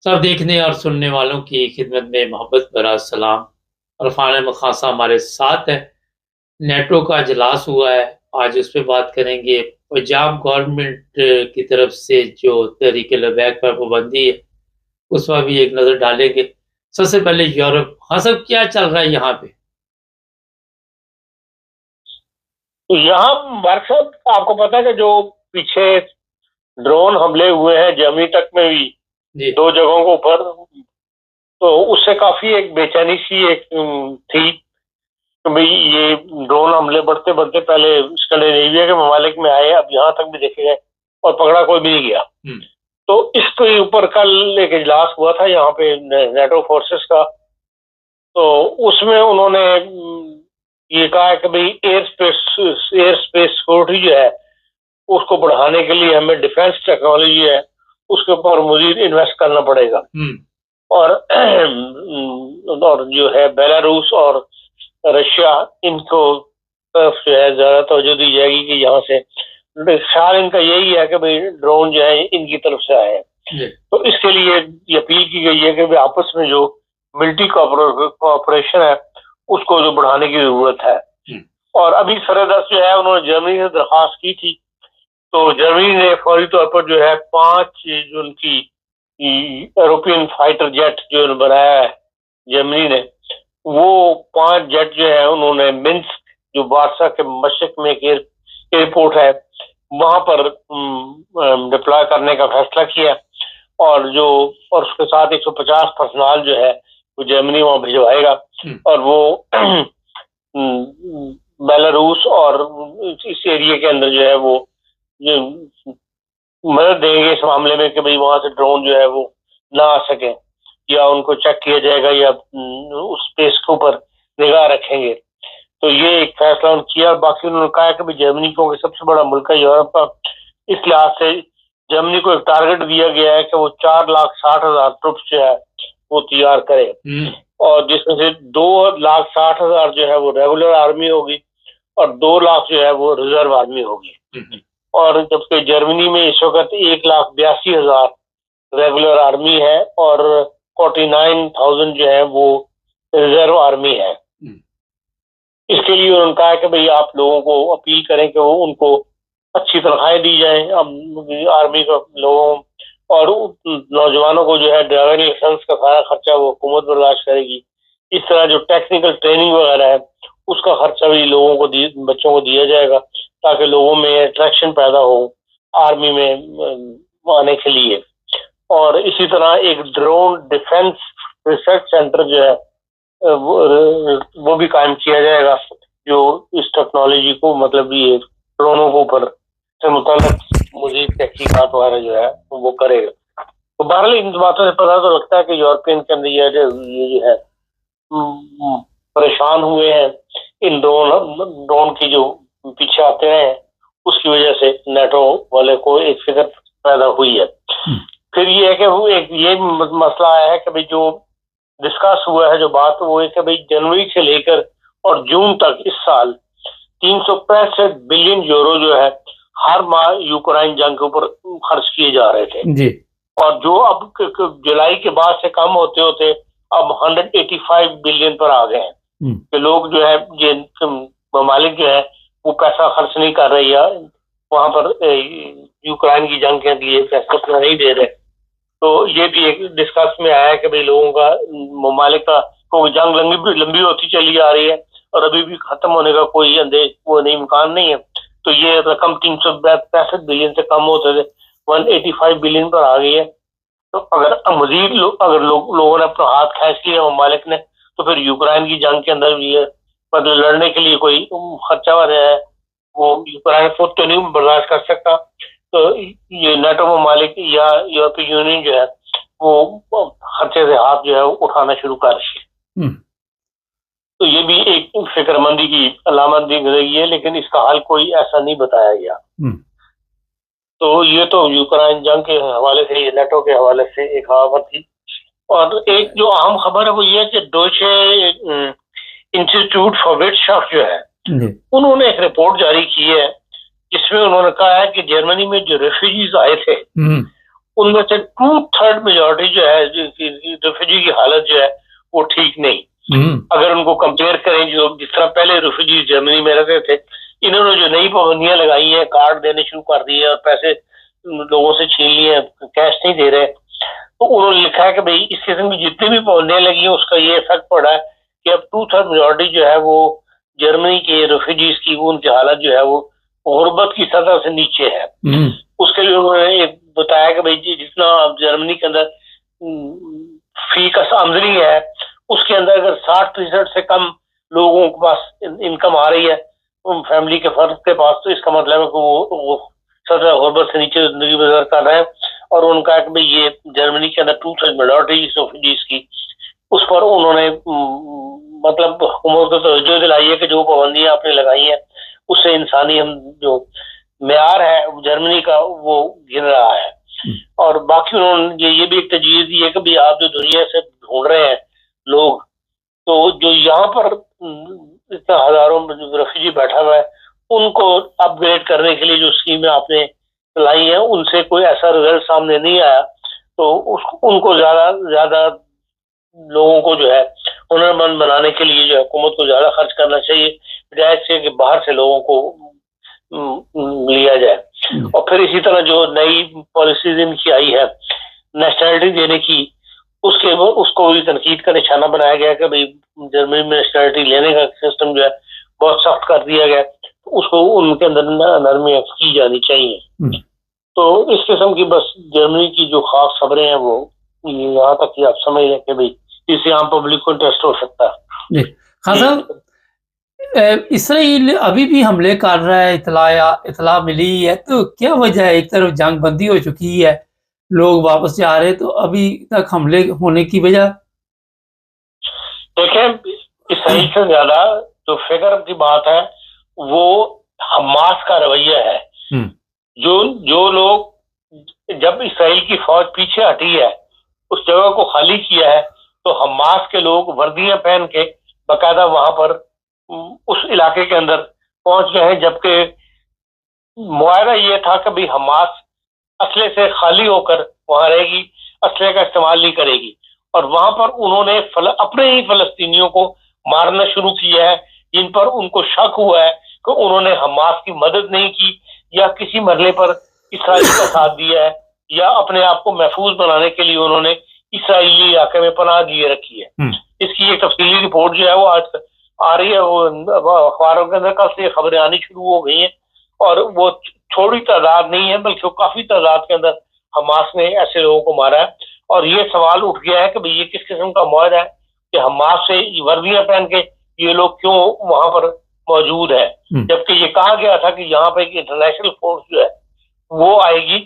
سب دیکھنے اور سننے والوں کی خدمت میں محبت برا سلام۔ عرفان مخاصہ ہمارے ساتھ ہے۔ نیٹو کا اجلاس ہوا ہے، آج اس پہ بات کریں گے۔ پنجاب گورنمنٹ کی طرف سے جو تحریک لبیک پر پابندی ہے اس پر بھی ایک نظر ڈالیں گے۔ سب سے پہلے یورپ، ہاں سب کیا چل رہا ہے یہاں پہ؟ یہاں بارک صاحب آپ کو پتا ہے کہ جو پیچھے ڈرون حملے ہوئے ہیں جرمنی تک میں بھی جی دو جگہوں کے اوپر، تو اس سے کافی ایک بے چینی سی ایک تھی کہ بھئی یہ ڈرون حملے بڑھتے بڑھتے پہلے اسکینڈینیویا کے ممالک میں آئے، اب یہاں تک بھی دیکھے گئے اور پکڑا کوئی بھی نہیں گیا۔ تو اس کے اوپر کل ایک اجلاس ہوا تھا یہاں پہ نیٹو فورسز کا، تو اس میں انہوں نے یہ کہا کہ بھئی ایئر اسپیس سیکورٹی جو ہے اس کو بڑھانے کے لیے ہمیں ڈیفینس ٹیکنالوجی ہے اس کے اوپر مزید انویسٹ کرنا پڑے گا، اور جو ہے بیلاروس اور رشیا ان کو طرف جو ہے زیادہ توجہ دی جائے گی کہ یہاں سے خیال ان کا یہی ہے کہ بھئی ڈرون جو ہے ان کی طرف سے آئے ہیں۔ تو اس کے لیے یہ اپیل کی گئی ہے کہ آپس میں جو ملٹی کوآپریشن ہے اس کو جو بڑھانے کی ضرورت ہے۔ اور ابھی سردست جو ہے انہوں نے جرمنی سے درخواست کی تھی، تو جرمنی نے فوری طور پر جو ہے 5 جو ان کی ایروپین فائٹر جیٹ جو بنایا ہے جرمنی نے، وہ 5 جیٹ جو ہے انہوں نے منسک جو وارسا کے مشرق میں ایک ایئرپورٹ ہے وہاں پر ڈپلوائے کرنے کا فیصلہ کیا، اور اس کے ساتھ 150 پرسنل جو ہے وہ جرمنی وہاں بھجوائے گا، اور وہ بیلاروس اور اس ایریے کے اندر جو ہے وہ مدد دیں گے اس معاملے میں کہ بھئی وہاں سے ڈرون جو ہے وہ نہ آ سکیں، یا ان کو چیک کیا جائے گا یا اس اسپیس کے اوپر نگاہ رکھیں گے۔ تو یہ ایک فیصلہ انہوں نے کیا، اور باقی انہوں نے کہا کہ جرمنی کو سب سے بڑا ملک ہے یورپ کا، اس لحاظ سے جرمنی کو ایک ٹارگٹ دیا گیا ہے کہ وہ 4,60,000 ٹروپس جو ہے وہ تیار کرے، اور جس میں سے 2,60,000 جو ہے وہ ریگولر آرمی ہوگی اور 2 لاکھ جو ہے وہ ریزرو آرمی ہوگی۔ اور جبکہ جرمنی میں اس وقت 1,82,000 ریگولر آرمی ہے اور 49,000 جو ہے وہ ریزرو آرمی ہے۔ اس کے لیے انہوں نے کہا کہ بھئی آپ لوگوں کو اپیل کریں کہ وہ ان کو اچھی تنخواہیں دی جائیں اب آرمی کو لوگوں، اور نوجوانوں کو جو ہے ڈرائیونگ لائسنس کا سارا خرچہ وہ حکومت برداشت کرے گی۔ اس طرح جو ٹیکنیکل ٹریننگ وغیرہ ہے اس کا خرچہ بھی لوگوں کو بچوں کو دیا جائے گا تاکہ لوگوں میں اٹریکشن پیدا ہو آرمی میں آنے کے لیے۔ اور اسی طرح ایک ڈرون ڈیفینس ریسرچ سینٹر جو ہے وہ بھی قائم کیا جائے گا جو اس ٹیکنالوجی کو مطلب یہ ڈرونوں کے اوپر سے متعلق مزید تحقیقات وغیرہ جو ہے وہ کرے گا۔ تو بہرحال ان باتوں سے پتہ تو لگتا ہے کہ یورپین کے اندر یہ جو ہے پریشان ہوئے ہیں ان ڈرون کی جو پیچھے آتے ہیں اس کی وجہ سے نیٹو والے کو ایک فکر پیدا ہوئی ہے۔ پھر یہ ہے کہ وہ ایک یہ مسئلہ آیا ہے کہ بھئی جو ڈسکس ہوا ہے جو بات وہ ہے کہ بھئی جنوری سے لے کر اور جون تک اس سال 365 بلین یورو جو ہے ہر ماہ یوکرائن جنگ کے اوپر خرچ کیے جا رہے تھے جی، اور جو اب جولائی کے بعد سے کم ہوتے ہوتے اب 185 بلین پر آ گئے ہیں کہ لوگ جو ہے جن ممالک جو ہے وہ پیسہ خرچ نہیں کر رہے یا وہاں پر یوکرائن کی جنگ کے لیے پیسہ نہیں دے رہے۔ تو یہ بھی ایک ڈسکس میں آیا کہ بھئی لوگوں کا ممالک کا کوئی جنگ لمبی ہوتی چلی آ رہی ہے اور ابھی بھی ختم ہونے کا کوئی وہ نہیں امکان نہیں ہے، تو یہ رقم 365 بلین سے کم ہوتے تھے 185 بلین پر آ گئی ہے۔ تو اگر مزید لوگوں نے اپنا ہاتھ کھینچ لیا ممالک نے تو پھر یوکرائن کی جنگ کے اندر بھی مطلب لڑنے کے لیے کوئی خرچہ ہے وہ یوکرائن خود تو نہیں برداشت کر سکتا، تو یہ نیٹو ممالک یا یورپی یونین جو ہے وہ خرچے سے ہاتھ جو ہے اٹھانا شروع کر رہی ہے۔ تو یہ بھی ایک فکر مندی کی علامت بھی گزری ہے، لیکن اس کا حل کوئی ایسا نہیں بتایا گیا۔ تو یہ تو یوکرائن جنگ کے حوالے سے یہ نیٹو کے حوالے سے ایک خبر تھی۔ اور ایک جو اہم خبر ہے وہ یہ ہے کہ ڈوچے انسٹیٹیوٹ فار ویٹشافٹ جو ہے انہوں نے ایک رپورٹ جاری کی ہے جس میں انہوں نے کہا ہے کہ جرمنی میں جو ریفیوجیز آئے تھے ان میں سے 2/3 میجورٹی جو ہے ریفیوجی کی حالت جو ہے وہ ٹھیک نہیں. اگر ان کو کمپیئر کریں جو جس طرح پہلے ریفیوجی جرمنی میں رہتے تھے, انہوں نے جو نئی پابندیاں لگائی ہیں, کارڈ دینے شروع کر دیے اور پیسے لوگوں سے چھین لیے, کیش نہیں دے رہے, تو انہوں نے لکھا ہے کہ بھئی اس قسم کی جتنی بھی پابندیاں لگی ہیں اس کا یہ افیکٹ پڑا ہے کہ اب 2/3 میجورٹی جو ہے وہ جرمنی کے ریفیوجیز کی ان کی حالت جو ہے وہ غربت کی سطح سے نیچے ہے. اس کے لیے انہوں نے ایک بتایا کہ بھئی جتنا جرمنی کے اندر فی کس آمدنی ہے اس کے اندر اگر 60% سے کم لوگوں کے پاس انکم آ رہی ہے فیملی کے فرد کے پاس, تو اس کا مطلب ہے کہ وہ سطح غربت سے نیچے زندگی بسر کر رہے ہیں. اور ان کا کہ بھئی یہ جرمنی کے اندر 2/3 میجورٹی ریفیوجیز کی, اس پر انہوں نے مطلب حکومت کو توجہ دلائی ہے کہ جو پابندیاں آپ نے لگائی ہیں اس سے انسانی ہم جو معیار ہے جرمنی کا وہ گر رہا ہے. اور باقی انہوں نے یہ بھی ایک تجویز دی ہے کہ بھی آپ جو دنیا سے ڈھونڈ رہے ہیں لوگ, تو جو یہاں پر اتنا ہزاروں ریفیوجی بیٹھا ہوا ہے ان کو اپ گریڈ کرنے کے لیے جو اسکیمیں آپ نے لائی ہیں ان سے کوئی ایسا رزلٹ سامنے نہیں آیا, تو ان کو زیادہ لوگوں کو جو ہے ہنرمند بنانے کے لیے جو ہے حکومت کو زیادہ خرچ کرنا چاہیے بجائے سے کہ باہر سے لوگوں کو لیا جائے. اور پھر اسی طرح جو نئی پالیسیز ان کی آئی ہے نیشنلٹی دینے کی, اس کو بھی تنقید کا نشانہ بنایا گیا کہ بھئی جرمنی میں نیشنلٹی لینے کا سسٹم جو ہے بہت سخت کر دیا گیا, اس کو ان کے اندر نرمی کی جانی چاہیے. تو اس قسم کی بس جرمنی کی جو خاص خبریں ہیں وہ یہاں تک کہ آپ سمجھ لیں کہ بھئی اس سے عام پبلک کو انٹرسٹ ہو سکتا ہے. خان صاحب, اسرائیل ابھی بھی حملے کر رہا ہے, اطلاع ملی ہے, تو کیا وجہ ہے؟ ایک طرف جنگ بندی ہو چکی ہے, لوگ واپس جا رہے, تو ابھی تک حملے ہونے کی وجہ؟ دیکھیں, اسرائیل سے زیادہ جو فکر کی بات ہے وہ حماس کا رویہ ہے. جو لوگ جب اسرائیل کی فوج پیچھے ہٹی ہے اس جگہ کو خالی کیا ہے تو حماس کے لوگ وردیاں پہن کے باقاعدہ وہاں پر اس علاقے کے اندر پہنچ گئے ہیں, جبکہ معاہدہ یہ تھا کہ بھی حماس اسلحے سے خالی ہو کر وہاں رہے گی, اسلحے کا استعمال نہیں کرے گی. اور وہاں پر انہوں نے اپنے ہی فلسطینیوں کو مارنا شروع کیا ہے جن پر ان کو شک ہوا ہے کہ انہوں نے حماس کی مدد نہیں کی یا کسی مرحلے پر اسرائیل کا ساتھ دیا ہے یا اپنے آپ کو محفوظ بنانے کے لیے انہوں نے اسرائیلی علاقے میں پناہ دیے رکھی ہے. اس کی ایک تفصیلی رپورٹ جو ہے وہ آج آ رہی ہے, وہ اخباروں کے اندر کل سے خبریں آنی شروع ہو گئی ہیں, اور وہ چھوٹی تعداد نہیں ہے بلکہ کافی تعداد کے اندر حماس نے ایسے لوگوں کو مارا ہے. اور یہ سوال اٹھ گیا ہے کہ یہ کس قسم کا معاہدہ ہے کہ حماس سے وردیاں پہن کے یہ لوگ کیوں وہاں پر موجود ہے, جبکہ یہ کہا گیا تھا کہ یہاں پہ ایک انٹرنیشنل فورس جو ہے وہ آئے گی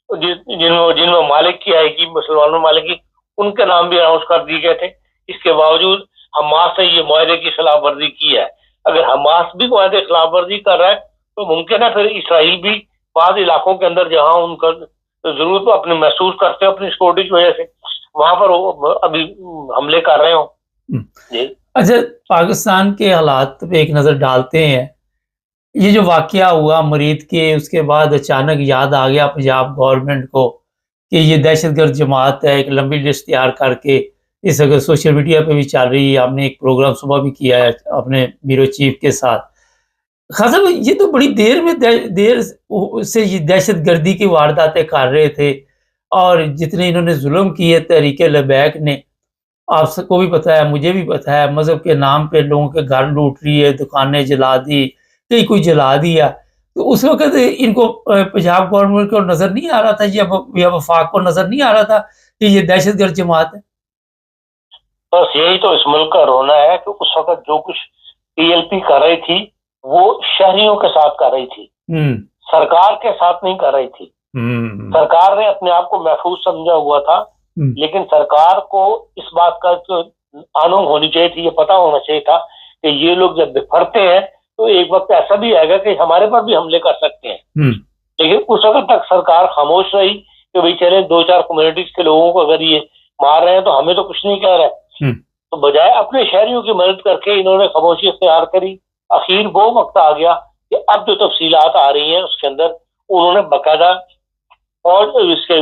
جن ممالک کی آئے گی, مسلمان ممالک کی, ان کے نام بھی اناؤنس کر دیے گئے تھے. اس کے باوجود حماس نے یہ معاہدے کی خلاف ورزی کی ہے. اگر حماس بھی معاہدے خلاف ورزی کر رہا ہے تو ممکن ہے پھر اسرائیل بھی بعض علاقوں کے اندر جہاں ان کا ضرورت اپنے محسوس کرتے ہیں اپنی سیکورٹی کی وجہ سے وہاں پر ابھی حملے کر رہے ہوں. جی اچھا, پاکستان کے حالات پہ ایک نظر ڈالتے ہیں. یہ جو واقعہ ہوا مرید کے, اس کے بعد اچانک یاد آ گیا پنجاب گورنمنٹ کو کہ یہ دہشت گرد جماعت ہے, ایک لمبی لسٹ تیار کر کے اس اگر سوشل میڈیا پہ بھی چل رہی ہے. ہم نے ایک پروگرام صبح بھی کیا ہے اپنے بیورو چیف کے ساتھ. خان صاحب, یہ تو بڑی دیر سے یہ دہشت گردی کی وارداتیں کر رہے تھے, اور جتنے انہوں نے ظلم کیے تحریک لبیک نے, آپ سب کو بھی پتہ ہے, مجھے بھی پتہ ہے, مذہب کے نام پہ لوگوں کے گھر لوٹ رہی ہے, دکانیں جلا دی, کئی کوئی جلا دیا. تو اس وقت ان کو پنجاب گورنمنٹ کو نظر نہیں آ رہا تھا یا وفاق کو نظر نہیں آ رہا تھا کہ یہ دہشت گرد جماعت ہے؟ بس یہی تو اس ملک کا رونا ہے کہ اس وقت جو کچھ پی ایل پی کر رہی تھی وہ شہریوں کے ساتھ کر رہی تھی, سرکار کے ساتھ نہیں کر رہی تھی. سرکار نے اپنے آپ کو محفوظ سمجھا ہوا تھا, لیکن سرکار کو اس بات کا آنوں ہونی چاہیے تھی, یہ پتہ ہونا چاہیے تھا کہ یہ لوگ جب بکھرتے ہیں تو ایک وقت ایسا بھی آئے گا کہ ہمارے پر بھی حملے کر سکتے ہیں. لیکن اس وقت تک سرکار خاموش رہی کہ بھئی چلیں 2-4 کمیونٹیز کے لوگوں کو اگر یہ مار رہے ہیں تو ہمیں تو کچھ نہیں کہہ رہے. تو بجائے اپنے شہریوں کی مدد کر کے انہوں نے خاموشی اختیار کری. اخیر وہ وقت آ گیا کہ اب جو تفصیلات آ رہی ہیں اس کے اندر انہوں نے باقاعدہ اور اس کے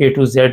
A to Z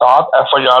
7 FIR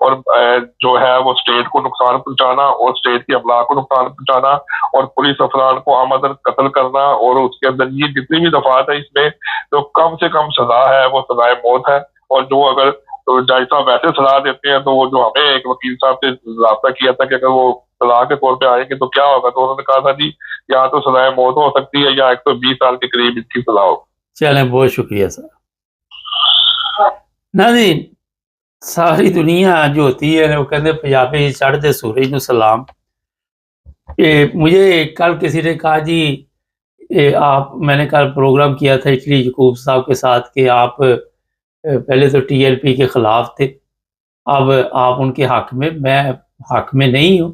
اور جو ہے وہ اسٹیٹ کو نقصان پہنچانا اور اسٹیٹ کی افلاح کو نقصان پہنچانا اور پولیس افراد کو آمدن قتل کرنا، اور اس کے اندر یہ جتنی بھی دفعات ہے اس میں تو کم سے کم سزا ہے وہ سزائے موت ہے. اور جو اگر جج صاحب ویسے سزا دیتے ہیں تو وہ جو ہمیں ایک وکیل صاحب سے رابطہ کیا تھا کہ اگر وہ سزا کے طور پہ آئیں گے تو کیا ہوگا، تو انہوں نے کہا تھا جی یا تو سزائے موت ہو سکتی ہے یا 120 سال کے قریب اس کی سزا ہو. چلیں بہت شکریہ سر. ناظرین، ساری دنیا جو ہوتی ہے وہ کہتے ہیں پنجابی چڑھتے سورج نو سلام. مجھے کل کسی نے کہا جی آپ، میں نے کل پروگرام کیا تھا اٹلی یعقوب صاحب کے ساتھ کہ آپ پہلے تو ٹی ایل پی کے خلاف تھے، اب آپ ان کے حق میں حق میں نہیں ہوں.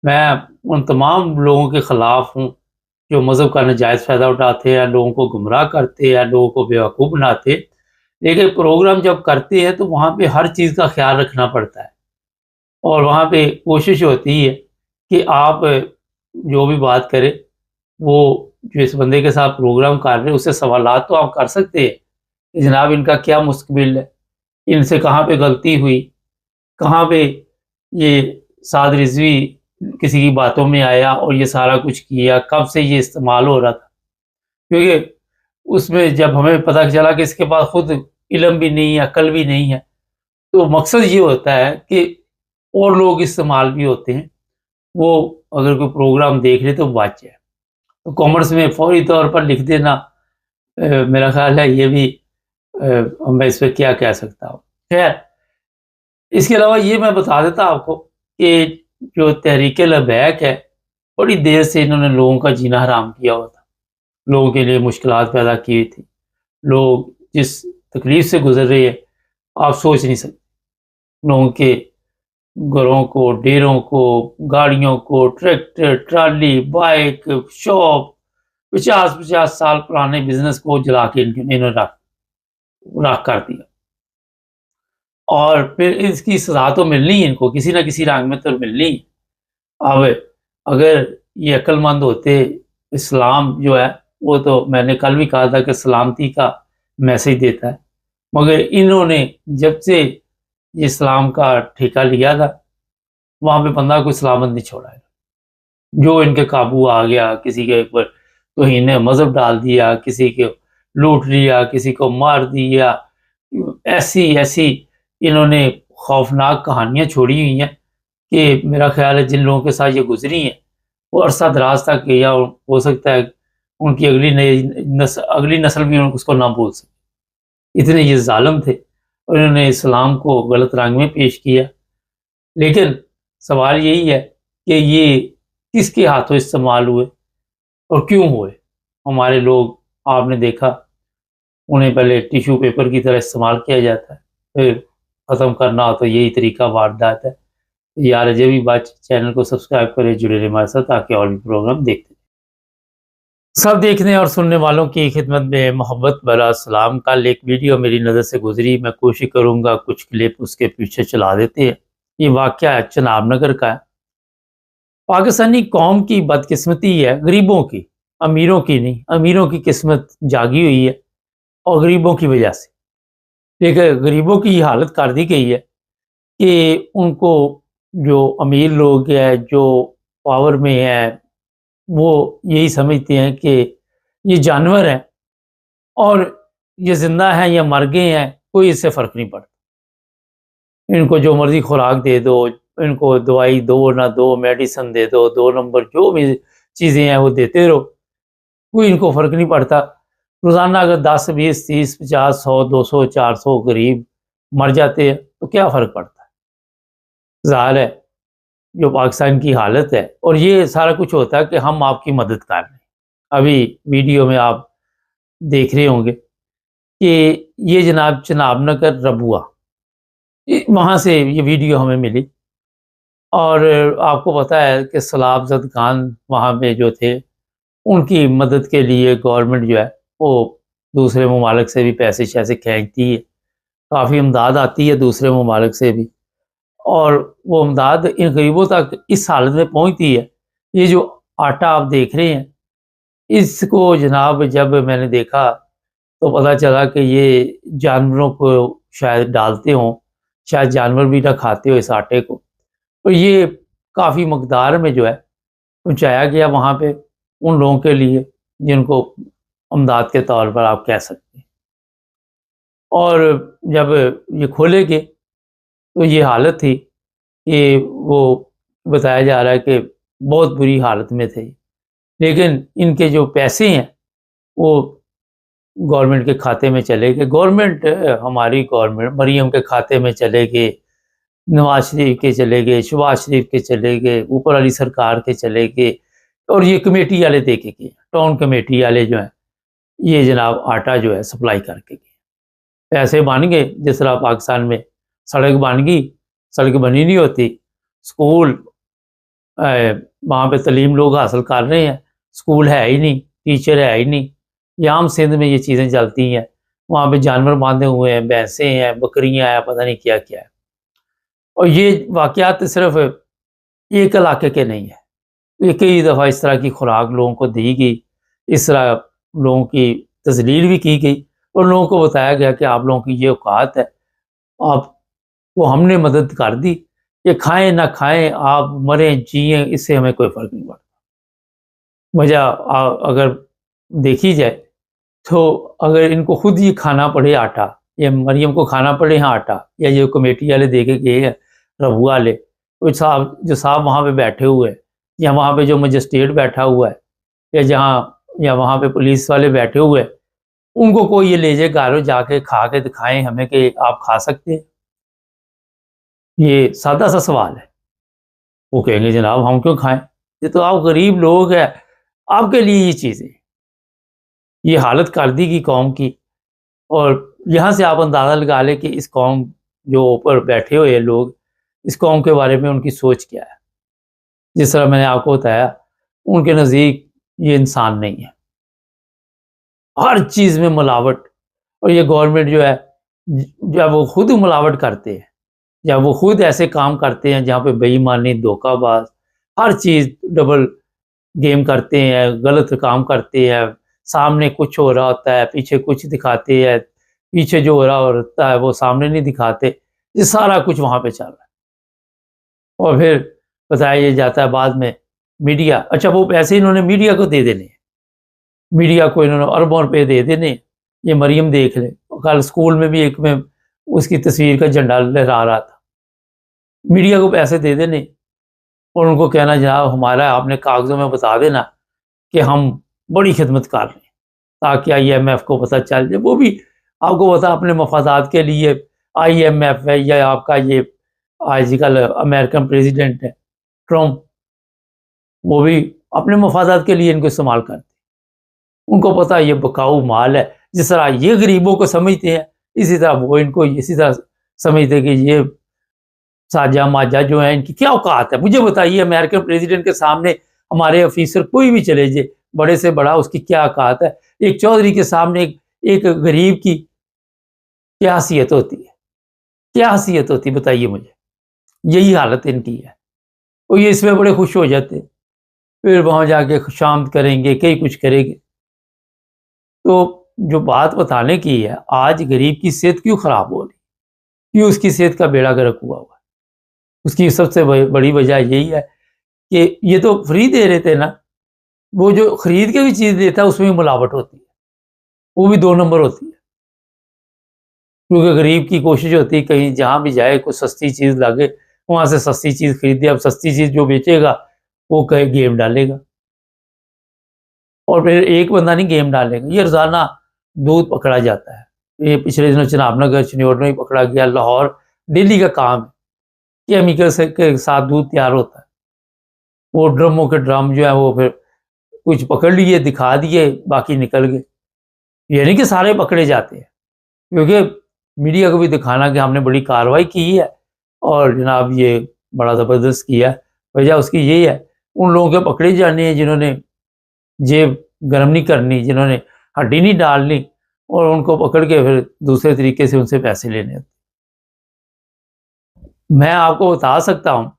میں ان تمام لوگوں کے خلاف ہوں جو مذہب کا ناجائز فائدہ اٹھاتے ہیں، لوگوں کو گمراہ کرتے ہیں، لوگوں کو بیوقوف بناتے. لیکن پروگرام جب کرتے ہیں تو وہاں پہ ہر چیز کا خیال رکھنا پڑتا ہے، اور وہاں پہ کوشش ہوتی ہے کہ آپ جو بھی بات کریں وہ جو اس بندے کے ساتھ پروگرام کر رہے ہیں اس سے سوالات تو آپ کر سکتے ہیں کہ جناب ان کا کیا مستقبل ہے، ان سے کہاں پہ غلطی ہوئی، کہاں پہ یہ سعد رضوی کسی کی باتوں میں آیا اور یہ سارا کچھ کیا، کب سے یہ استعمال ہو رہا تھا. کیونکہ اس میں جب ہمیں پتہ چلا کہ اس کے پاس خود علم بھی نہیں ہے، عقل بھی نہیں ہے، تو مقصد یہ ہوتا ہے کہ اور لوگ استعمال بھی ہوتے ہیں، وہ اگر کوئی پروگرام دیکھ لے تو بچ جائے. تو کامنٹس میں فوری طور پر لکھ دینا. میرا خیال ہے یہ بھی میں اس پہ کیا کہہ سکتا ہوں. خیر، اس کے علاوہ یہ میں بتا دیتا آپ کو کہ جو تحریک لبیک ہے بڑی دیر سے انہوں نے لوگوں کا جینا حرام کیا ہوا تھا، لوگوں کے لیے مشکلات پیدا کی ہوئی تھی. لوگ جس تکلیف سے گزر رہے ہیں آپ سوچ نہیں سکتے. لوگوں کے گھروں کو، ڈیروں کو، گاڑیوں کو، ٹریکٹر، ٹرالی، بائک، شاپ، 50 سال پرانے بزنس کو جلا کے انہوں نے راکھ کر دیا. اور پھر اس کی سزا تو ملنی ہے، ان کو کسی نہ کسی رنگ میں تو ملنی ہے. اب اگر یہ عقل مند ہوتے، اسلام جو ہے وہ تو میں نے کل بھی کہا تھا کہ سلامتی کا میسج دیتا ہے، مگر انہوں نے جب سے یہ اسلام کا ٹھیکہ لیا تھا وہاں پہ بندہ کوئی سلامت نہیں چھوڑا ہے. جو ان کے قابو آ گیا، کسی کے اوپر توہین مذہب ڈال دیا، کسی کو لوٹ لیا، کسی کو مار دیا. ایسی انہوں نے خوفناک کہانیاں چھوڑی ہوئی ہیں کہ میرا خیال ہے جن لوگوں کے ساتھ یہ گزری ہیں وہ عرصہ دراز تک، یا ہو سکتا ہے ان کی اگلی نسل بھی اس کو نہ بول سکے. اتنے یہ ظالم تھے اور انہوں نے اسلام کو غلط رنگ میں پیش کیا. لیکن سوال یہی ہے کہ یہ کس کے ہاتھوں استعمال ہوئے اور کیوں ہوئے؟ ہمارے لوگ، آپ نے دیکھا، انہیں پہلے ٹیشو پیپر کی طرح استعمال کیا جاتا ہے، پھر ختم کرنا ہو تو یہی طریقہ واردات ہے. یار اجے بھی بچ چینل کو سبسکرائب کرے، جڑے رہے ہمارے ساتھ تاکہ اور بھی پروگرام دیکھتے ہیں. سب دیکھنے اور سننے والوں کی خدمت میں محبت بھرا سلام. کل ایک ویڈیو میری نظر سے گزری، میں کوشش کروں گا کچھ کلپ اس کے پیچھے چلا دیتے ہیں. یہ واقعہ چناب نگر کا ہے. پاکستانی قوم کی بدقسمتی ہے، غریبوں کی، امیروں کی نہیں. امیروں کی قسمت جاگی ہوئی ہے اور غریبوں کی وجہ سے. لیکن غریبوں کی یہ حالت کر دی گئی ہے کہ ان کو جو امیر لوگ ہیں، جو پاور میں ہیں، وہ یہی سمجھتے ہیں کہ یہ جانور ہیں اور یہ زندہ ہیں یا مر گئے ہیں، کوئی اس سے فرق نہیں پڑتا. ان کو جو مرضی خوراک دے دو، ان کو دوائی دو نہ دو، میڈیسن دے دو، 2 نمبر جو بھی چیزیں ہیں وہ دیتے رہو، کوئی ان کو فرق نہیں پڑتا. روزانہ اگر 10 20 30 50 100 200 400 غریب مر جاتے ہیں تو کیا فرق پڑتا ہے؟ ظاہر ہے جو پاکستان کی حالت ہے، اور یہ سارا کچھ ہوتا ہے کہ ہم آپ کی مدد کر رہے ہیں. ابھی ویڈیو میں آپ دیکھ رہے ہوں گے کہ یہ جناب چناب نگر ربوہ، وہاں سے یہ ویڈیو ہمیں ملی. اور آپ کو پتہ ہے کہ سلاب زد خان وہاں پہ جو تھے ان کی مدد کے لیے گورنمنٹ جو ہے وہ دوسرے ممالک سے بھی پیسے شیسے کھینچتی ہے، کافی امداد آتی ہے دوسرے ممالک سے بھی، اور وہ امداد ان غریبوں تک اس حالت میں پہنچتی ہے. یہ جو آٹا آپ دیکھ رہے ہیں، اس کو جناب جب میں نے دیکھا تو پتہ چلا کہ یہ جانوروں کو شاید ڈالتے ہوں شاید جانور بھی نہ کھاتے ہو اس آٹے کو، اور یہ کافی مقدار میں جو ہے پہنچایا گیا وہاں پہ ان لوگوں کے لیے جن کو امداد کے طور پر آپ کہہ سکتے ہیں۔ اور جب یہ کھولے گئے تو یہ حالت تھی کہ وہ بتایا جا رہا ہے کہ بہت بری حالت میں تھے، لیکن ان کے جو پیسے ہیں وہ گورنمنٹ کے کھاتے میں چلے گئے، ہماری گورنمنٹ مریم کے کھاتے میں چلے گئے، نواز شریف کے چلے گئے، شہباز شریف کے چلے گئے، اوپر والی سرکار کے چلے گئے، اور یہ کمیٹی والے دے کے گئے، ٹاؤن کمیٹی والے جو ہیں یہ جناب آٹا جو ہے سپلائی کر کے گئے۔ پیسے بن گئے، جس طرح پاکستان میں سڑک بن گئی، سڑک بنی نہیں ہوتی، اسکول وہاں پہ تعلیم لوگ حاصل کر رہے ہیں، اسکول ہے ہی نہیں، ٹیچر ہے ہی نہیں، یہ عام سندھ میں یہ چیزیں چلتی ہیں، وہاں پہ جانور باندھے ہوئے ہیں، بھینسیں ہیں، بکریاں ہیں، پتہ نہیں کیا کیا ہے۔ اور یہ واقعات صرف ایک علاقے کے نہیں ہیں، یہ کئی دفعہ اس طرح کی خوراک لوگوں کو دی گئی، اس طرح لوگوں کی تذلیل بھی کی گئی، اور لوگوں کو بتایا گیا کہ آپ لوگوں کی یہ اوقات ہے، آپ کو ہم نے مدد کر دی، کہ کھائیں نہ کھائیں، آپ مریں جئیں، اس سے ہمیں کوئی فرق نہیں پڑتا۔ وجہ اگر دیکھی جائے تو اگر ان کو خود ہی کھانا پڑے آٹا، یا مریم کو کھانا پڑے ہاں آٹا، یا جو کمیٹی والے دے کے گئے ہیں ربو والے، جو صاحب وہاں پہ بیٹھے ہوئے ہیں، یا وہاں پہ جو مجسٹریٹ بیٹھا ہوا ہے، یا وہاں پہ پولیس والے بیٹھے ہوئے ہیں، ان کو کوئی یہ لے جائے گھر جا کے کھا کے دکھائیں ہمیں کہ آپ کھا سکتے ہیں؟ یہ سادہ سا سوال ہے۔ وہ کہیں گے جناب ہم کیوں کھائیں، یہ تو آپ غریب لوگ ہیں، آپ کے لیے یہ چیزیں، یہ حالت کر دی گئی قوم کی۔ اور یہاں سے آپ اندازہ لگا لیں کہ اس قوم جو اوپر بیٹھے ہوئے لوگ، اس قوم کے بارے میں ان کی سوچ کیا ہے۔ جس طرح میں نے آپ کو بتایا، ان کے نزدیک یہ انسان نہیں ہے، ہر چیز میں ملاوٹ۔ اور یہ گورنمنٹ جو ہے، جب وہ خود ملاوٹ کرتے ہیں، جب وہ خود ایسے کام کرتے ہیں جہاں پہ بے ایمانی، دھوکہ باز، ہر چیز ڈبل گیم کرتے ہیں، غلط کام کرتے ہیں، سامنے کچھ ہو رہا ہوتا ہے، پیچھے کچھ دکھاتے ہیں، پیچھے جو ہو رہا ہوتا ہے وہ سامنے نہیں دکھاتے، یہ سارا کچھ وہاں پہ چل رہا ہے۔ اور پھر بتایا جاتا ہے بعد میں میڈیا، اچھا وہ پیسے انہوں نے میڈیا کو دے دینے، میڈیا کو انہوں نے اربوں روپے دے دینے، یہ مریم دیکھ لے۔ کل اسکول میں بھی ایک میں اس کی تصویر کا جھنڈا لہرا رہا تھا، میڈیا کو پیسے دے دینے، اور ان کو کہنا جناب ہمارا آپ نے کاغذوں میں بتا دینا کہ ہم بڑی خدمت کر رہے ہیں، تاکہ IMF کو پتہ چل جائے۔ وہ بھی آپ کو پتا اپنے مفادات کے لیے IMF ہے، یا آپ کا یہ آج کل امریکن پریزیڈنٹ ہے ٹرمپ، وہ بھی اپنے مفادات کے لیے ان کو استعمال کرتے ہیں۔ ان کو پتا یہ بکاؤ مال ہے، جس طرح یہ غریبوں کو سمجھتے ہیں، اسی طرح وہ ان کو اسی طرح سمجھتے کہ یہ ساجہ ماجہ جو ہیں ان کی کیا اوقات ہے۔ مجھے بتائیے امریکن پریزیڈنٹ کے سامنے ہمارے آفیسر کوئی بھی چلے جائے، بڑے سے بڑا، اس کی کیا اوقات ہے؟ ایک چودھری کے سامنے ایک غریب کی کیا حیثیت ہوتی ہے؟ کیا حیثیت ہوتی ہے بتائیے مجھے۔ یہی حالت ان کی ہے، اور یہ اس میں بڑے خوش ہو جاتے ہیں، پھر وہاں جا کے خوشامد کریں گے، کئی کچھ کریں گے۔ تو جو بات بتانے کی ہے، آج غریب کی صحت کیوں خراب ہو رہی، کیوں اس کی صحت کا بیڑا گرک ہوا ہے؟ اس کی سب سے بڑی وجہ یہی ہے کہ یہ تو فری دے رہے تھے نا، وہ جو خرید کے بھی چیز دیتا ہے اس میں بھی ملاوٹ ہوتی ہے، وہ بھی 2 نمبر ہوتی ہے، کیونکہ غریب کی کوشش ہوتی ہے کہیں جہاں بھی جائے کوئی سستی چیز لاگے، وہاں سے سستی چیز خریدے۔ اب سستی چیز جو بیچے گا وہ کہیں گیم ڈالے گا، اور پھر ایک بندہ نہیں گیم ڈالے گا، یہ روزانہ دودھ پکڑا جاتا ہے۔ یہ پچھلے دنوں چناب نگر چنیوٹ میں پکڑا گیا، لاہور ڈیلی کا کام ہے، کیمیکل کے ساتھ دودھ تیار ہوتا ہے۔ وہ ڈرموں کے ڈرم جو ہے وہ پھر کچھ پکڑ لیے، دکھا دیے، باقی نکل گئے۔ یہ نہیں کہ سارے پکڑے جاتے ہیں، کیونکہ میڈیا کو بھی دکھانا کہ ہم نے بڑی کارروائی کی ہے اور جناب یہ بڑا زبردست کیا ہے۔ وجہ اس کی یہی ہے، ان لوگوں کے پکڑے جانے ہیں جنہوں نے جیب گرم نہیں کرنی، جنہوں نے ہڈی نہیں ڈالنی، اور ان کو پکڑ کے پھر دوسرے طریقے سے ان سے پیسے لینے ہوتے۔ میں آپ کو بتا سکتا ہوں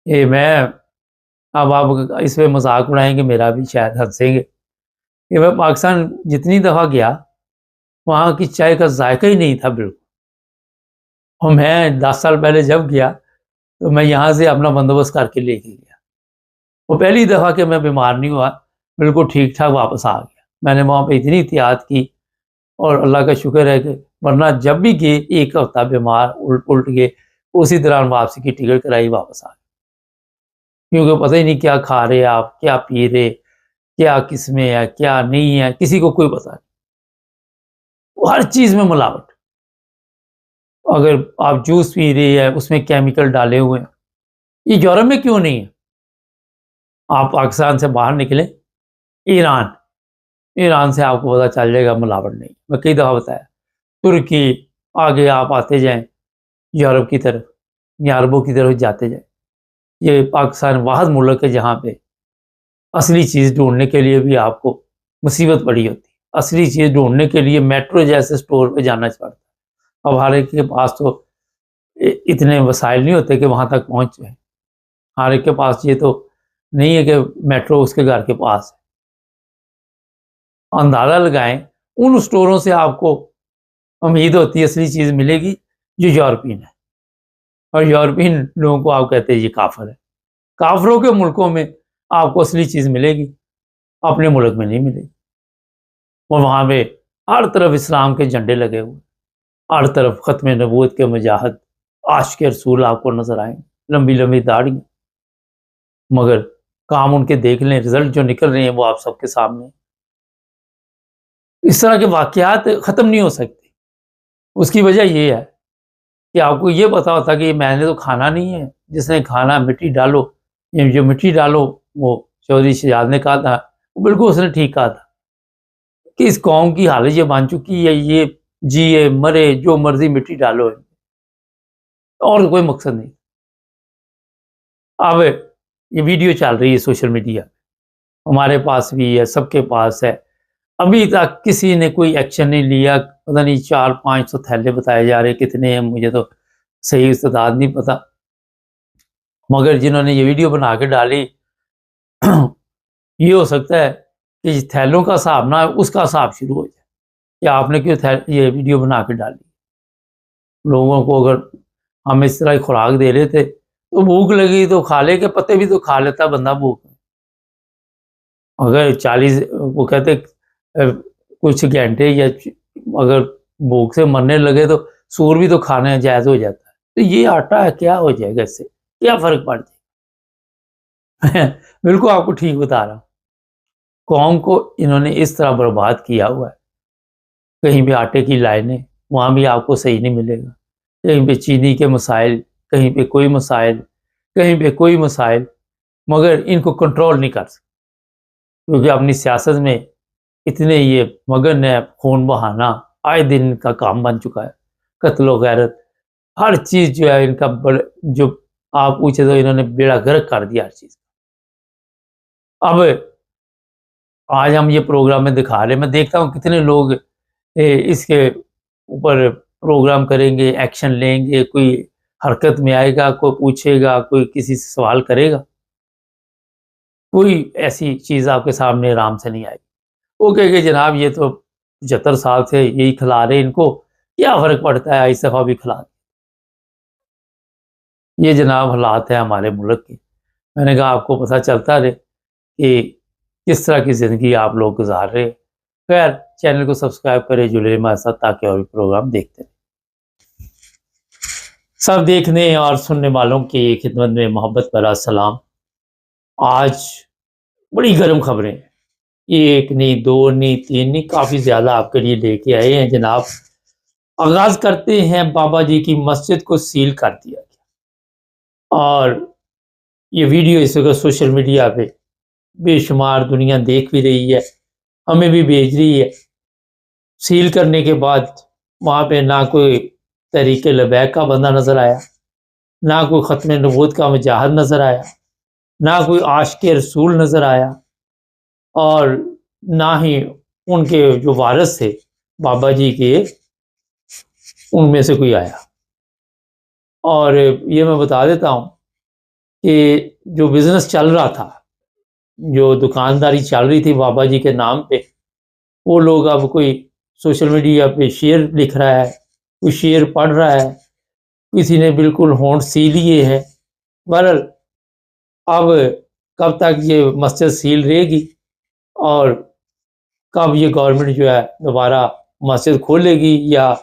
کہ اب آپ اس پہ مذاق اڑائیں گے، میرا بھی شاید ہنسیں گے، کہ میں پاکستان جتنی دفعہ گیا وہاں کی چائے کا ذائقہ ہی نہیں تھا بالکل۔ اور میں 10 سال پہلے جب گیا تو میں یہاں سے اپنا بندوبست کر کے لے کے گیا. وہ پہلی دفعہ کہ میں بیمار نہیں ہوا, بالکل ٹھیک ٹھاک واپس آ گیا. میں نے وہاں پہ اتنی احتیاط کی, اور اللہ کا شکر ہے کہ ورنہ جب بھی گئے 1 ہفتہ بیمار الٹ گئے, اسی دوران واپسی کی ٹکٹ کرائی, واپس آ گئے. کیونکہ پتہ ہی نہیں کیا کھا رہے آپ, کیا پی رہے, کیا کس میں ہے کیا نہیں ہے, کسی کو کوئی پتہ نہیں. ہر چیز میں ملاوٹ. اگر آپ جوس پی رہے ہیں اس میں کیمیکل ڈالے ہوئے ہیں. یہ یورپ میں کیوں نہیں ہے؟ آپ پاکستان سے باہر نکلیں, ایران سے آپ کو پتہ چل جائے گا ملاوٹ نہیں. میں کئی دفعہ بتایا, ترکی, آگے آپ آتے جائیں یورپ کی طرف یا عربوں کی طرف جاتے جائیں. یہ پاکستان واحد ملک ہے جہاں پہ اصلی چیز ڈھونڈنے کے لیے بھی آپ کو مصیبت پڑی ہوتی ہے. اصلی چیز ڈھونڈنے کے لیے میٹرو جیسے سٹور پہ جانا پڑتا ہے. اب ہر ایک کے پاس تو اتنے وسائل نہیں ہوتے کہ وہاں تک پہنچ جائیں. ہر ایک کے پاس یہ تو نہیں ہے کہ میٹرو اس کے گھر کے پاس ہے. اندازہ لگائیں, ان سٹوروں سے آپ کو امید ہوتی ہے اصلی چیز ملے گی جو یورپین ہے, اور یورپین لوگوں کو آپ کہتے ہیں یہ کافر ہے. کافروں کے ملکوں میں آپ کو اصلی چیز ملے گی, اپنے ملک میں نہیں ملے گی. اور وہاں پہ ہر طرف اسلام کے جھنڈے لگے ہوئے, ہر طرف ختم نبوت کے مجاہد عاشق رسول آپ کو نظر آئیں, لمبی لمبی داڑھی. مگر کام ان کے دیکھ لیں, رزلٹ جو نکل رہے ہیں وہ آپ سب کے سامنے. اس طرح کے واقعات ختم نہیں ہو سکتے. اس کی وجہ یہ ہے کہ آپ کو یہ پتا ہوتا کہ میں نے تو کھانا نہیں ہے, جس نے کھانا مٹی ڈالو, یہ جو مٹی ڈالو وہ چودھری شہزاد نے کہا تھا, بالکل اس نے ٹھیک کہا تھا کہ اس قوم کی حالت یہ بن چکی ہے, یہ جیے مرے جو مرضی مٹی ڈالو, اور کوئی مقصد نہیں. اب یہ ویڈیو چل رہی ہے سوشل میڈیا, ہمارے پاس بھی ہے, سب کے پاس ہے. ابھی تک کسی نے کوئی ایکشن نہیں لیا. پتہ نہیں 400-500 تھیلے بتائے جا رہے, کتنے ہیں مجھے تو صحیح استعداد نہیں پتا. مگر جنہوں نے یہ ویڈیو بنا کے ڈالی, یہ ہو سکتا ہے کہ تھیلوں کا حساب نہ, اس کا حساب شروع ہو جائے کہ آپ نے کیوں یہ ویڈیو بنا کے ڈالی. لوگوں کو اگر ہم اس طرح خوراک دے رہے تھے تو بھوک لگی تو کھا لے, کے پتے بھی تو کھا لیتا بندہ بھوک. اگر 40 وہ کہتے کچھ گھنٹے یا اگر بھوک سے مرنے لگے تو سور بھی تو کھانا جائز ہو جاتا ہے. تو یہ آٹا ہے, کیا ہو جائے گا, اس سے کیا فرق پڑ جائے گا. بالکل آپ کو ٹھیک بتا رہا ہوں. قوم کو انہوں نے اس طرح برباد کیا ہوا ہے. کہیں پہ آٹے کی لائنیں, وہاں بھی آپ کو صحیح نہیں ملے گا. کہیں پہ چینی کے مسائل, کہیں پہ کوئی مسائل, کہیں پہ کوئی مسائل. مگر ان کو کنٹرول نہیں کر سکتے کیونکہ اپنی سیاست میں اتنے یہ مگن ہے. خون بہانا آئے دن کا کام بن چکا ہے. قتل و غیرت, ہر چیز جو ہے ان کا جو آپ پوچھے تو انہوں نے بیڑا غرق کر دیا ہر چیز. اب آج ہم یہ پروگرام میں دکھا رہے ہیں, میں دیکھتا ہوں کتنے لوگ اس کے اوپر پروگرام کریں گے, ایکشن لیں گے, کوئی حرکت میں آئے گا, کوئی پوچھے گا, کوئی کسی سے سوال کرے گا. کوئی ایسی چیز آپ کے سامنے آرام سے نہیں آئے گی. وہ کہے گے جناب یہ تو 75 سال سے یہی کھلا رہے, ان کو کیا فرق پڑتا ہے, اس دفعہ بھی کھلا دیں. یہ جناب حالات ہیں ہمارے ملک کے. میں نے کہا آپ کو پتہ چلتا رہے کہ کس طرح کی زندگی آپ لوگ گزار رہے. خیر, چینل کو سبسکرائب کرے, جڑے ہمارے ساتھ تاکہ اور بھی پروگرام دیکھتے رہیں. سب دیکھنے اور سننے والوں کی خدمت میں محبت بھرا سلام. آج بڑی گرم خبریں, 1 نہیں 2 نہیں 3 نہیں, کافی زیادہ آپ کے لیے لے کے آئے ہیں جناب. آغاز کرتے ہیں. بابا جی کی مسجد کو سیل کر دیا گیا, اور یہ ویڈیو اس وقت سوشل میڈیا پہ بے شمار دنیا دیکھ بھی رہی ہے, ہمیں بھی بھیج رہی ہے. سیل کرنے کے بعد وہاں پہ نہ کوئی تحریک لبیک کا بندہ نظر آیا, نہ کوئی ختم نبوت کا مجاہد نظر آیا, نہ کوئی عاشق رسول نظر آیا, اور نہ ہی ان کے جو وارث تھے بابا جی کے, ان میں سے کوئی آیا. اور یہ میں بتا دیتا ہوں کہ جو بزنس چل رہا تھا, جو دکانداری چل رہی تھی بابا جی کے نام پہ, وہ لوگ اب کوئی سوشل میڈیا پہ شعر لکھ رہا ہے, کوئی شعر پڑھ رہا ہے, کسی نے بالکل ہونٹ سی لیے ہیں. بہرحال اب کب تک یہ مسجد سیل رہے گی اور کب یہ گورنمنٹ جو ہے دوبارہ مسجد کھولے گی یا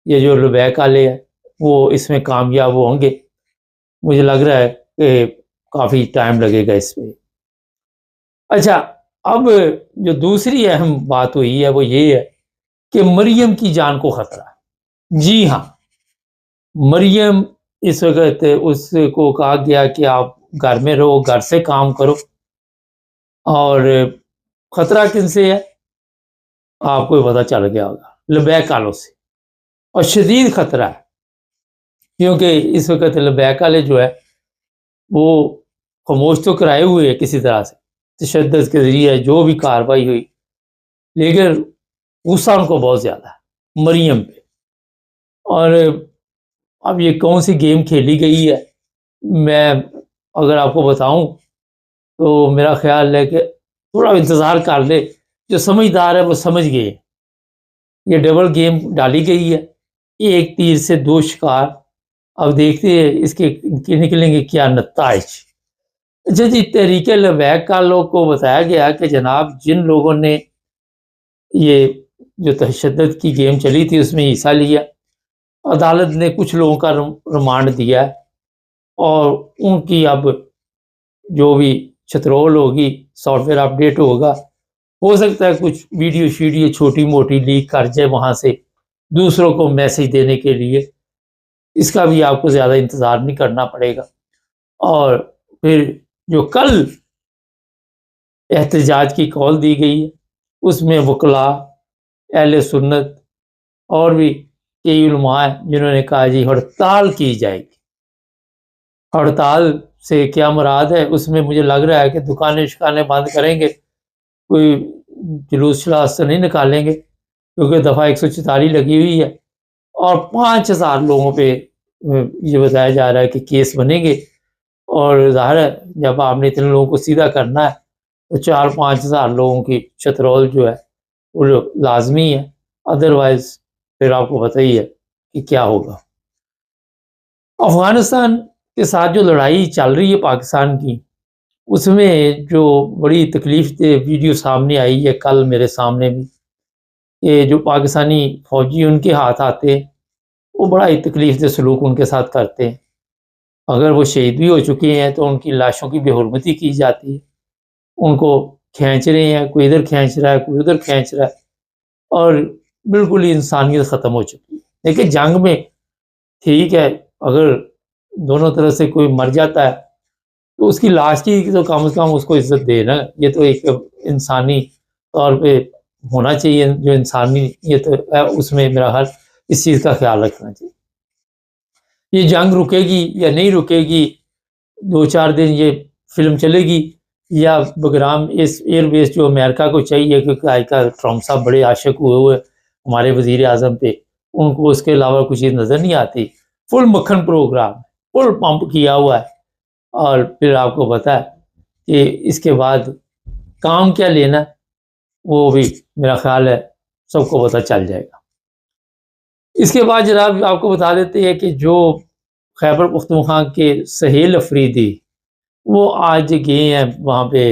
یہ جو لبیک والے ہیں وہ اس میں کامیاب ہوں گے، مجھے لگ رہا ہے کہ کافی ٹائم لگے گا اس میں. اچھا، اب جو دوسری اہم بات ہوئی ہے وہ یہ ہے کہ مریم کی جان کو خطرہ ہے. جی ہاں، مریم اس وقت اس کو کہا گیا کہ آپ گھر میں رہو، گھر سے کام کرو. اور خطرہ کن سے ہے آپ کو پتہ چل گیا ہوگا، لبیک والوں سے. اور شدید خطرہ ہے، کیونکہ اس وقت لبیک والے جو ہے وہ خاموش تو کرائے ہوئے ہیں کسی طرح سے، تشدد کے ذریعے جو بھی کارروائی ہوئی، لیکن غصہ ان کو بہت زیادہ ہے مریم پہ. اور اب یہ کون سی گیم کھیلی گئی ہے، میں اگر آپ کو بتاؤں تو میرا خیال ہے کہ تھوڑا انتظار کر لے، جو سمجھدار ہے وہ سمجھ گئے. یہ ڈبل گیم ڈالی گئی ہے، ایک تیر سے دو شکار. اب دیکھتے ہیں اس کے نکلیں گے کیا نتائج. اچھا جی، تحریک لبیک کا لوگ کو بتایا گیا کہ جناب جن لوگوں نے یہ جو تشدد کی گیم چلی تھی اس میں حصہ لیا، عدالت نے کچھ لوگوں کا ریمانڈ دیا ہے اور ان کی اب جو بھی چترول ہوگی، سافٹ ویئر اپڈیٹ ہوگا، ہو سکتا ہے کچھ ویڈیو شیڈیو چھوٹی موٹی لیک کر جائے وہاں سے دوسروں کو میسج دینے کے لیے. اس کا بھی آپ کو زیادہ انتظار نہیں کرنا پڑے گا. اور پھر جو کل احتجاج کی کال دی گئی ہے اس میں وکلاء، اہل سنت اور بھی کئی علماء ہیں جنہوں نے کہا جی ہڑتال کی جائے گی. ہڑتال سے کیا مراد ہے، اس میں مجھے لگ رہا ہے کہ دکانیں شکانیں بند کریں گے، کوئی جلوس شلاس سے نہیں نکالیں گے، کیونکہ دفعہ 144 لگی ہوئی ہے اور 5000 لوگوں پہ یہ بتایا جا رہا ہے کہ کیس بنیں گے. اور ظاہر ہے جب آپ نے اتنے لوگوں کو سیدھا کرنا ہے تو 4-5 ہزار لوگوں کی چترول جو ہے وہ لازمی ہے، ادروائز پھر آپ کو پتہ ہی ہے کہ کیا ہوگا. افغانستان کے ساتھ جو لڑائی چل رہی ہے پاکستان کی، اس میں جو بڑی تکلیف دہ ویڈیو سامنے آئی ہے کل میرے سامنے بھی، کہ جو پاکستانی فوجی ان کے ہاتھ آتے ہیں وہ بڑا ہی تکلیف دہ سلوک ان کے ساتھ کرتے ہیں. اگر وہ شہید بھی ہو چکے ہیں تو ان کی لاشوں کی بے حرمتی کی جاتی ہے، ان کو کھینچ رہے ہیں، کوئی ادھر کھینچ رہا ہے کوئی ادھر کھینچ رہا ہے، اور بالکل ہی انسانیت ختم ہو چکی ہے. لیکن جنگ میں ٹھیک ہے، اگر دونوں طرف سے کوئی مر جاتا ہے تو اس کی لاش کی تو کم از کم اس کو عزت دے نا. یہ تو ایک انسانی طور پہ ہونا چاہیے، جو انسانیت ہے اس میں میرا خیال اس چیز کا خیال رکھنا چاہیے. یہ جنگ رکے گی یا نہیں رکے گی، 2-4 دن یہ فلم چلے گی، یا بگرام اس ایئر بیس جو امریکہ کو چاہیے، کیونکہ آج کل ٹرمپ صاحب بڑے عاشق ہوئے ہمارے وزیر اعظم پہ، ان کو اس کے علاوہ کچھ چیز نظر نہیں آتی. فل مکھن پروگرام، فل پمپ کیا ہوا ہے. اور پھر آپ کو پتہ ہے کہ اس کے بعد کام کیا لینا وہ بھی میرا خیال ہے سب کو پتہ چل جائے گا. اس کے بعد جناب آپ کو بتا دیتے ہیں کہ جو خیبر پختونخوا کے سہیل افریدی وہ آج گئے ہیں وہاں پہ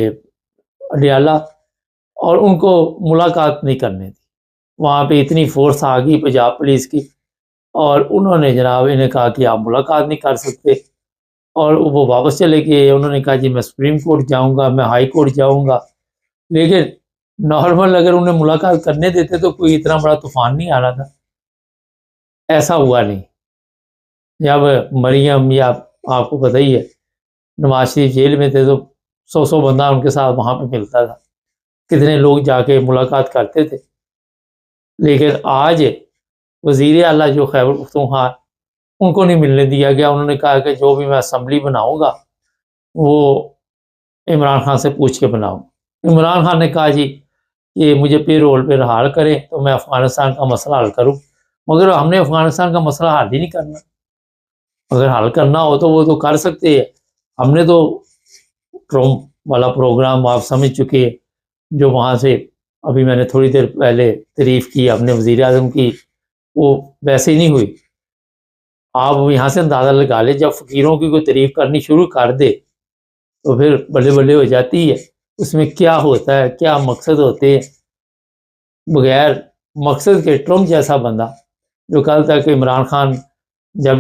اڈیالہ، اور ان کو ملاقات نہیں کرنے دی. وہاں پہ اتنی فورس آ گئی پنجاب پولیس کی، اور انہوں نے جناب انہیں کہا کہ آپ ملاقات نہیں کر سکتے، اور وہ واپس چلے گئے. انہوں نے کہا جی میں سپریم کورٹ جاؤں گا، میں ہائی کورٹ جاؤں گا. لیکن نارمل اگر انہیں ملاقات کرنے دیتے تو کوئی اتنا بڑا طوفان نہیں آ رہا تھا. ایسا ہوا نہیں. جب مریم یا آپ کو پتہ ہی ہے نواز شریف جیل میں تھے تو 100 بندہ ان کے ساتھ وہاں پہ ملتا تھا، کتنے لوگ جا کے ملاقات کرتے تھے. لیکن آج وزیر اعلیٰ جو خیبر پختونخوا ان کو نہیں ملنے دیا گیا. انہوں نے کہا کہ جو بھی میں اسمبلی بناؤں گا وہ عمران خان سے پوچھ کے بناؤں. عمران خان نے کہا جی کہ مجھے پے رول پہ رہال کریں تو میں افغانستان کا مسئلہ حل کروں، مگر ہم نے افغانستان کا مسئلہ حل ہی نہیں کرنا. اگر حل کرنا ہو تو وہ تو کر سکتے ہیں. ہم نے تو ٹرمپ والا پروگرام آپ سمجھ چکے ہیں، جو وہاں سے ابھی میں نے تھوڑی دیر پہلے تعریف کی اپنے وزیر اعظم کی، وہ ویسے ہی نہیں ہوئی. آپ یہاں سے اندازہ لگا لیں، جب فقیروں کی کوئی تعریف کرنی شروع کر دے تو پھر بلے بلے ہو جاتی ہے۔ اس میں کیا ہوتا ہے، کیا مقصد ہوتے ہیں، بغیر مقصد کے ٹرمپ جیسا بندہ جو کل تک عمران خان جب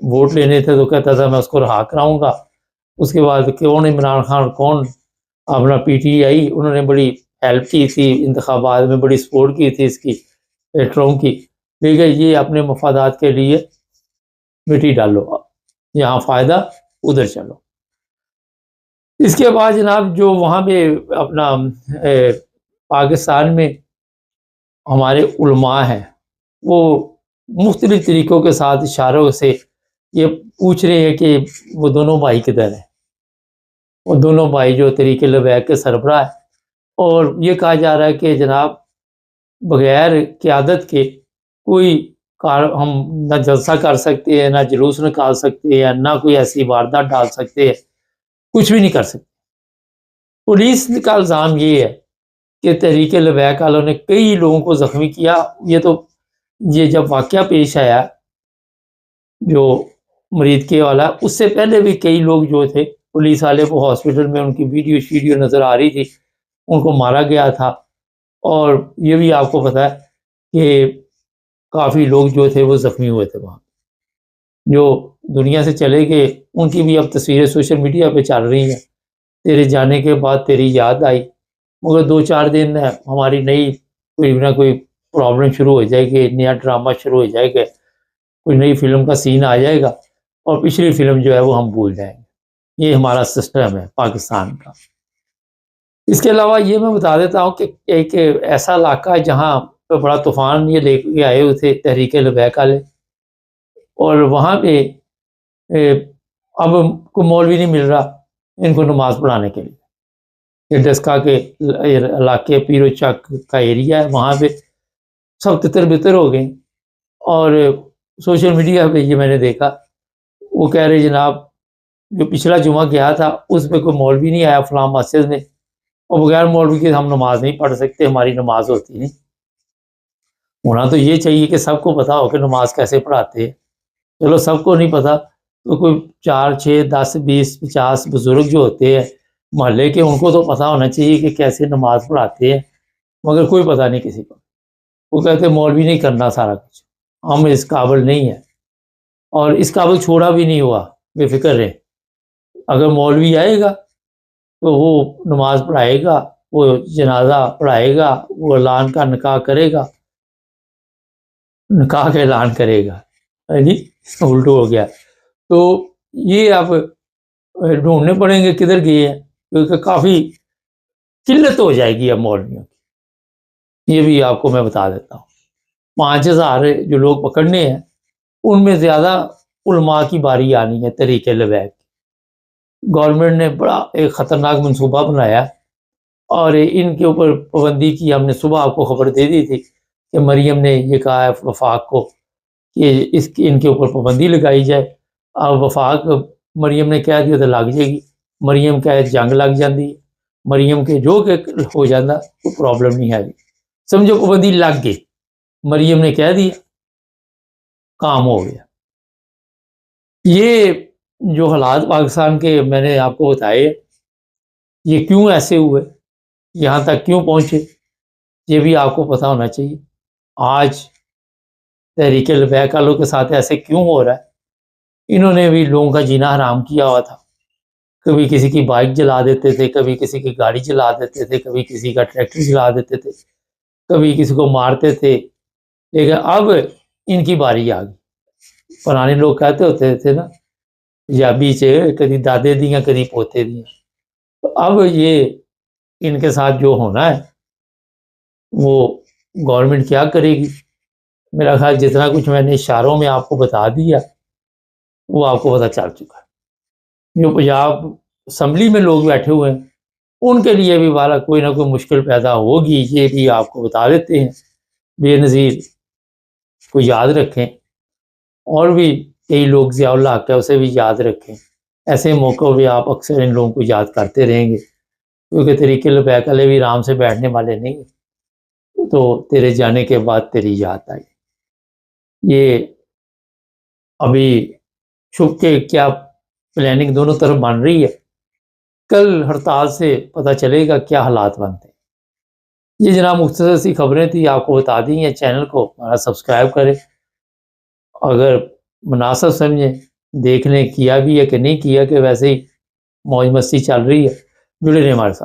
ووٹ لینے تھے تو کہتا تھا میں اس کو رہا کراؤں گا، اس کے بعد کون عمران خان کون اپنا پی ٹی آئی، انہوں نے بڑی ہیلپ کی تھی انتخابات میں، بڑی سپورٹ کی تھی اس کی ٹرمپ کی، لیکن یہ اپنے مفادات کے لیے مٹی ڈالو، یہاں فائدہ ادھر چلو۔ اس کے بعد جناب جو وہاں پہ اپنا پاکستان میں ہمارے علماء ہیں وہ مختلف طریقوں کے ساتھ اشاروں سے یہ پوچھ رہے ہیں کہ وہ دونوں بھائی کدھر ہیں، وہ دونوں بھائی جو تحریک لبیک کے سربراہ ہیں، اور یہ کہا جا رہا ہے کہ جناب بغیر قیادت کے کوئی ہم نہ جلسہ کر سکتے ہیں، نہ جلوس نکال سکتے ہیں، نہ کوئی ایسی واردات ڈال سکتے ہیں، کچھ بھی نہیں کر سکتے۔ پولیس کا الزام یہ ہے کہ تحریک لبیک والوں نے کئی لوگوں کو زخمی کیا۔ یہ جب واقعہ پیش آیا جو مرید کے والا، اس سے پہلے بھی کئی لوگ جو تھے پولیس والے کو ہاسپٹل میں ان کی ویڈیو نظر آ رہی تھی، ان کو مارا گیا تھا۔ اور یہ بھی آپ کو پتا ہے کہ کافی لوگ جو تھے وہ زخمی ہوئے تھے وہاں، جو دنیا سے چلے گئے، ان کی بھی اب تصویریں سوشل میڈیا پہ چل رہی ہیں، تیرے جانے کے بعد تیری یاد آئی۔ مگر 2-4 دن ہماری نئی کوئی نہ کوئی پرابلم شروع ہو جائے گی، نیا ڈرامہ شروع ہو جائے گا، کوئی نئی فلم کا سین آ جائے گا اور پچھلی فلم جو ہے وہ ہم بھول جائیں گے۔ یہ ہمارا سسٹم ہے پاکستان کا۔ اس کے علاوہ یہ میں بتا دیتا ہوں کہ ایک ایسا علاقہ ہے جہاں پہ بڑا طوفان یہ لے کے آئے ہوئے تھے تحریک لبیک والے، اور وہاں پہ اب کوئی مولوی نہیں مل رہا ان کو نماز پڑھانے کے لیے۔ یہ ڈسکا کے علاقے پیرو چک کا ایریا ہے، وہاں پہ سب تتر بتر ہو گئے، اور سوشل میڈیا پہ یہ میں نے دیکھا، وہ کہہ رہے جناب جو پچھلا جمعہ گیا تھا اس میں کوئی مولوی نہیں آیا فلاں مسجد میں، اور بغیر مولوی کے ہم نماز نہیں پڑھ سکتے، ہماری نماز ہوتی نہیں۔ ہونا تو یہ چاہیے کہ سب کو پتا ہو کہ نماز کیسے پڑھاتے ہیں، چلو سب کو نہیں پتا تو کوئی 4, 6, 10, 20, 50 بزرگ جو ہوتے ہیں محلے کے، ان کو تو پتا ہونا چاہیے کہ کیسے نماز پڑھاتے ہیں، مگر کوئی پتا نہیں کسی کو۔ وہ کہتے ہیں مولوی نہیں کرنا سارا کچھ، ہم اس قابل نہیں ہیں، اور اس قابل چھوڑا بھی نہیں ہوا، بے فکر رہے۔ اگر مولوی آئے گا تو وہ نماز پڑھائے گا، وہ جنازہ پڑھائے گا، وہ اعلان کا نکاح کرے گا، نکاح کا اعلان کرے گا، جی الٹو ہو گیا۔ تو یہ آپ ڈھونڈنے پڑیں گے کدھر گئے ہیں، کیونکہ کافی قلت ہو جائے گی اب مولویوں کی، یہ بھی آپ کو میں بتا دیتا ہوں۔ 5000 جو لوگ پکڑنے ہیں ان میں زیادہ علماء کی باری آنی ہے تحریک لبیک۔ گورنمنٹ نے بڑا ایک خطرناک منصوبہ بنایا اور ان کے اوپر پابندی کی۔ ہم نے صبح آپ کو خبر دے دی تھی کہ مریم نے یہ کہا ہے وفاق کو کہ ان کے اوپر پابندی لگائی جائے۔ اب وفاق مریم نے کہہ دیا تو لگ جائے گی، مریم کہہ جنگ لگ جاتی ہے، مریم کے جو کہ ہو جاتا کوئی پرابلم نہیں ہے، سمجھو پابندی لگ گئی، مریم نے کہہ دیا کام ہو گیا۔ یہ جو حالات پاکستان کے میں نے آپ کو بتائے یہ کیوں ایسے ہوئے، یہاں تک کیوں پہنچے، یہ بھی آپ کو پتہ ہونا چاہیے۔ آج تحریک لبیک والوں کے ساتھ ایسے کیوں ہو رہا ہے؟ انہوں نے بھی لوگوں کا جینا حرام کیا ہوا تھا، کبھی کسی کی بائک جلا دیتے تھے، کبھی کسی کی گاڑی جلا دیتے تھے، کبھی کسی کا ٹریکٹر جلا دیتے تھے، کبھی کسی کو مارتے تھے، لیکن اب ان کی باری آ گئی۔ پرانے لوگ کہتے ہوتے تھے نا پنجابی سے کدی دادے دیاں کدی پوتے دیاں، تو اب یہ ان کے ساتھ جو ہونا ہے وہ گورنمنٹ کیا کرے گی؟ میرا خیال جتنا کچھ میں نے اشاروں میں آپ کو بتا دیا وہ آپ کو پتہ چل چکا ہے۔ جو پنجاب اسمبلی میں لوگ بیٹھے ہوئے ہیں ان کے لیے بھی والا کوئی نہ کوئی مشکل پیدا ہوگی، یہ بھی آپ کو بتا دیتے ہیں۔ بے نظیر کو یاد رکھیں، اور بھی کئی لوگ ضیاء الحق ہے اسے بھی یاد رکھیں۔ ایسے موقعوں پہ آپ اکثر ان لوگوں کو یاد کرتے رہیں گے، کیونکہ تحریک لبیک والے بھی آرام سے بیٹھنے والے نہیں ہیں۔ تو تیرے جانے کے بعد تیری یاد آئی، یہ ابھی چھپ کے کیا پلاننگ دونوں طرف بن رہی ہے، کل ہڑتال سے پتہ چلے گا کیا حالات بنتے ہیں۔ یہ جناب مختصر سی خبریں تھی، آپ کو بتا دی ہیں۔ چینل کو ہمارا سبسکرائب کریں، اگر مناسب سمجھیں دیکھنے کیا بھی ہے کہ نہیں کیا کہ ویسے ہی موج مستی چل رہی ہے، جڑے رہیں ہمارے ساتھ۔